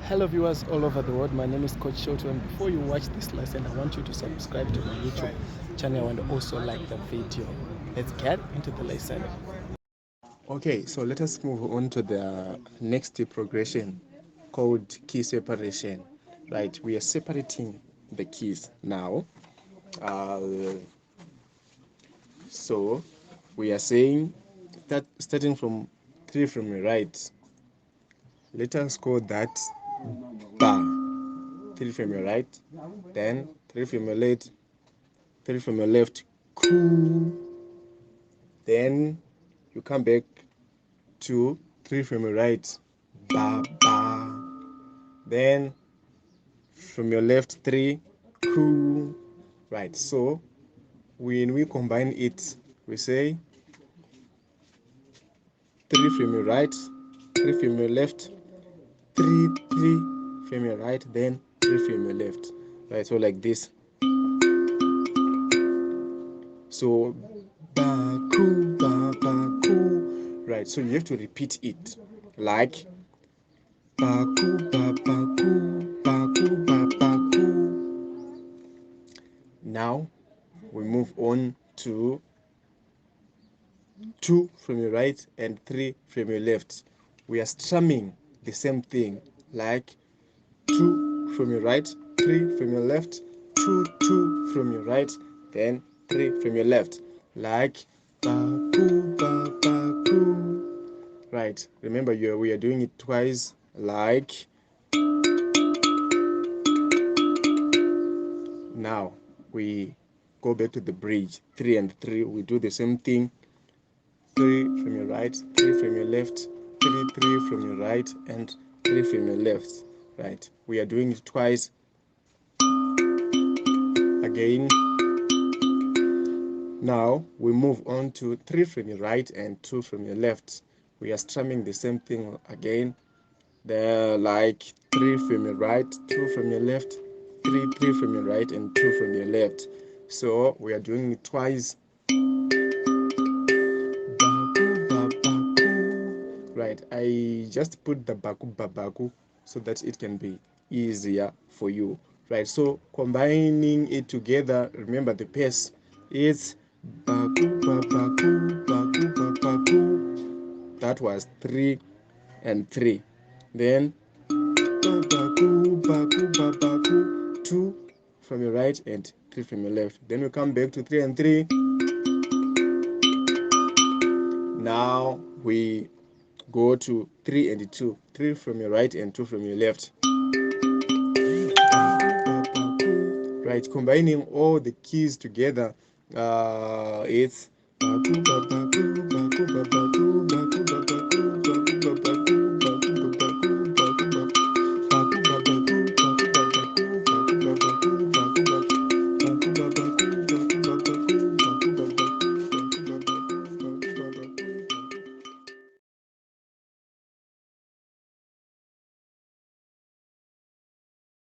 Hello viewers all over the world, my name is Coach Shoto, and before you watch this lesson, I want you to subscribe to my YouTube channel and also like the video. Let's get into the lesson. Okay, so let us move on to the next progression called key separation. Right, we are separating the keys now. Uh, so we are saying that starting from 3 from your right, let us call that ba. 3 from your right, then 3 from your left, 3 from your left, ku. Then you come back to 3 from your right, ba ba. Then from your left 3, ku. Right, so when we combine it, we say 3 from your right, 3 from your left, 3 3 from your right, then 3 from your left. Right, so like this. So ba ku ba ba ku. Right, so you have to repeat it like ba ku ba ba ku ba ku ba ba ku. Now we move on to 2 from your right and 3 from your left. We are strumming the same thing like 2 from your right, 3 from your left, 2 2 from your right, then 3 from your left, like ba ku ba ba ku. Right, remember we are doing it twice, like now we go back to the bridge 3 and 3, we do the same thing, 3 from your right, 3 from your left, 3 3 from your right, and 3 from your left. Right, we are doing it twice again. Now we move on to 3 from your right and 2 from your left. We are strumming the same thing again. They're like 3 from your right, 2 from your left, 3 3 from your right, and 2 from your left. So we are doing it twice. Right, I just put the baku babaku so that it can be easier for you. Right, so combining it together, remember the pace is baku babaku baku babaku. That was 3 and 3. Then babaku baku babaku, 2 from your right and 3 from your left. Then we come back to 3 and 3. Now we go to 3 and 2, 3 from your right and 2 from your left. Right, combining all the keys together, it's